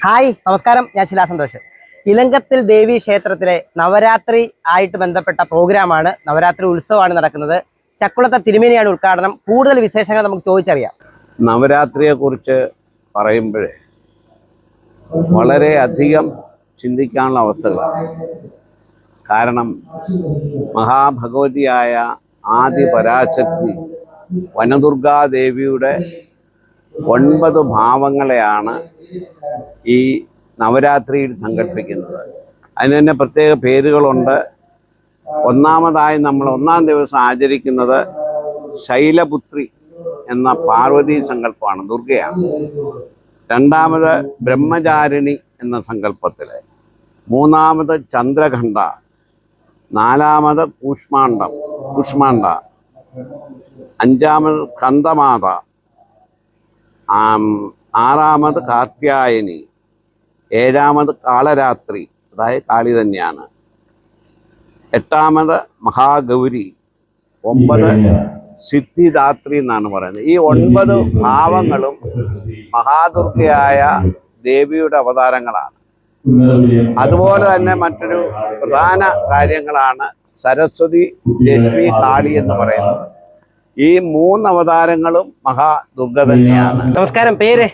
Hi നമസ്കാരം, ഞാൻ ശിലാ സന്തോഷ്. ഇലങ്കത്തിൽ ദേവി ക്ഷേത്രത്തിലെ നവരാത്രി ആയിട്ട് ബന്ധപ്പെട്ട പ്രോഗ്രാമാണ്, നവരാത്രി ഉത്സവമാണ് നടക്കുന്നത്. ചക്കുളത്തെ തിരുമേനിയാണ് ഉദ്ഘാടനം. കൂടുതൽ വിശേഷങ്ങൾ നമുക്ക് ചോദിച്ചറിയാം. നവരാത്രിയെക്കുറിച്ച് പറയുമ്പോഴേ വളരെയധികം ചിന്തിക്കാനുള്ള അവസ്ഥകളാണ്. കാരണം മഹാഭഗവതിയായ ആദി പരാശക്തി വനദുർഗാദേവിയുടെ 9 ഭാവങ്ങളെയാണ് ഈ നവരാത്രിയിൽ സങ്കല്പിക്കുന്നത്. അതിന് തന്നെ പ്രത്യേക പേരുകളുണ്ട്. ഒന്നാമതായി നമ്മൾ ഒന്നാം ദിവസം ആചരിക്കുന്നത് ശൈലപുത്രി എന്ന പാർവതി സങ്കല്പമാണ്, ദുർഗയാണ്. രണ്ടാമത് ബ്രഹ്മചാരിണി എന്ന സങ്കല്പത്തിൽ, മൂന്നാമത് ചന്ദ്രഘണ്ഠ, നാലാമത് കുഷ്മാണ്ഡ, അഞ്ചാമത് സ്കന്ദമാത, ആറാമത് കാർത്യായനി, ഏഴാമത് കാളരാത്രി, അതായത് കാളി തന്നെയാണ്, എട്ടാമത് മഹാഗൗരി, 9 സിദ്ധിദാത്രി എന്നാണ് പറയുന്നത്. ഈ 9 ഭാവങ്ങളും മഹാദുർഗയായ ദേവിയുടെ അവതാരങ്ങളാണ്. അതുപോലെ തന്നെ മറ്റൊരു പ്രധാന കാര്യങ്ങളാണ് സരസ്വതി, ലക്ഷ്മി, കാളി എന്ന് പറയുന്നത്. ഈ 3 അവതാരങ്ങളും മഹാദുർഗ തന്നെയാണ്. നമസ്കാരം, പേര്?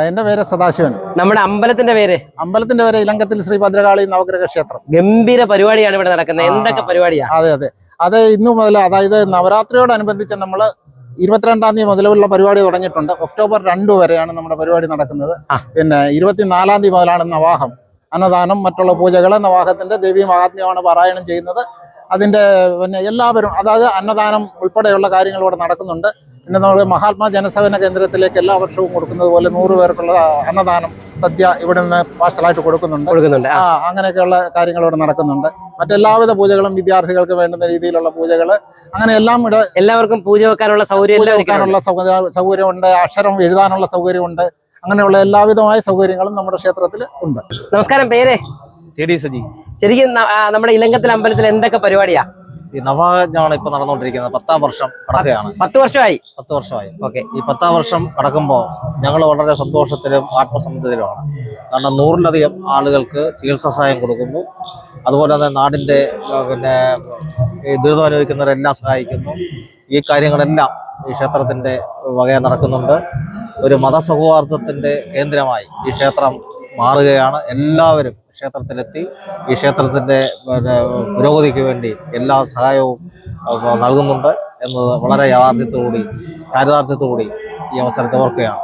എന്റെ പേര് സദാശിവൻ. നമ്മുടെ അമ്പലത്തിന്റെ പേര്? അമ്പലത്തിന്റെ പേര് ഇലങ്കത്തിൽ ശ്രീ ഭദ്രകാളി നവഗ്രഹ ക്ഷേത്രം. ഗംഭീര പരിപാടിയാണ് ഇവിടെ നടക്കുന്നത്. എന്തൊക്കെ പരിപാടിയാണ്? അതെ ഇന്നു മുതൽ, അതായത് നവരാത്രിയോടനുബന്ധിച്ച് നമ്മൾ 22-ാം തീയതി മുതലുള്ള പരിപാടി തുടങ്ങിയിട്ടുണ്ട്. ഒക്ടോബർ 2 വരെയാണ് നമ്മുടെ പരിപാടി നടക്കുന്നത്. പിന്നെ 24-ാം തീയതി മുതലാണ് നവാഹം, അന്നദാനം, മറ്റുള്ള പൂജകൾ. നവാഹത്തിന്റെ ദേവീ മഹാത്മ്യമാണ് പാരായണം ചെയ്യുന്നത്. അതിന്റെ പിന്നെ എല്ലാവരും, അതായത് അന്നദാനം ഉൾപ്പെടെയുള്ള കാര്യങ്ങൾ ഇവിടെ നടക്കുന്നുണ്ട്. പിന്നെ നമ്മൾ മഹാത്മാ ജനസേവന കേന്ദ്രത്തിലേക്ക് എല്ലാ വർഷവും കൊടുക്കുന്നത് പോലെ 100 പേർക്കുള്ള അന്നദാനം, സദ്യ ഇവിടെ നിന്ന് പാഴ്സലായിട്ട് കൊടുക്കുന്നുണ്ട്. അങ്ങനെയൊക്കെയുള്ള കാര്യങ്ങൾ ഇവിടെ നടക്കുന്നുണ്ട്. മറ്റെല്ലാവിധ പൂജകളും, വിദ്യാർത്ഥികൾക്ക് വേണ്ടുന്ന രീതിയിലുള്ള പൂജകൾ, അങ്ങനെ എല്ലാം ഇവിടെ എല്ലാവർക്കും പൂജ വെക്കാനുള്ള സൗകര്യമുണ്ട്. അക്ഷരം എഴുതാനുള്ള സൗകര്യമുണ്ട്. അങ്ങനെയുള്ള എല്ലാവിധമായ സൗകര്യങ്ങളും നമ്മുടെ ക്ഷേത്രത്തിൽ ഉണ്ട്. നമസ്കാരം, പേര്? ശരിക്കും നമ്മുടെ ഇലങ്കത്തിൽ അമ്പലത്തിൽ എന്തൊക്കെ പരിപാടിയാ? ഈ നവയജ്ഞമാണ് ഇപ്പൊ നടന്നുകൊണ്ടിരിക്കുന്നത്. 10-ാം വർഷം കടക്കുകയാണ്. 10 വർഷമായി. ഓക്കെ. ഈ 10-ാം വർഷം കടക്കുമ്പോൾ ഞങ്ങൾ വളരെ സന്തോഷത്തിലും ആത്മസംതൃപ്തിയിലുമാണ്. കാരണം 100-ലധികം ആളുകൾക്ക് ചികിത്സാ സഹായം കൊടുക്കുന്നു. അതുപോലെ തന്നെ നാടിന്റെ പിന്നെ ഈ ദുരിതം അനുഭവിക്കുന്നവരെല്ലാം സഹായിക്കുന്നു. ഈ കാര്യങ്ങളെല്ലാം ഈ ക്ഷേത്രത്തിന്റെ വകയെ നടക്കുന്നുണ്ട്. ഒരു മതസൗഹാർദ്ദത്തിന്റെ കേന്ദ്രമായി ഈ ക്ഷേത്രം മാറുകയാണ്. എല്ലാവരും ക്ഷേത്രത്തിലെത്തി ഈ ക്ഷേത്രത്തിൻ്റെ പുരോഗതിക്ക് വേണ്ടി എല്ലാ സഹായവും നൽകുന്നുണ്ട് എന്നത് വളരെ ചാരിതാർത്ഥ്യത്തോടുകൂടി ഈ അവസരത്തെ ഓർക്കുകയാണ്.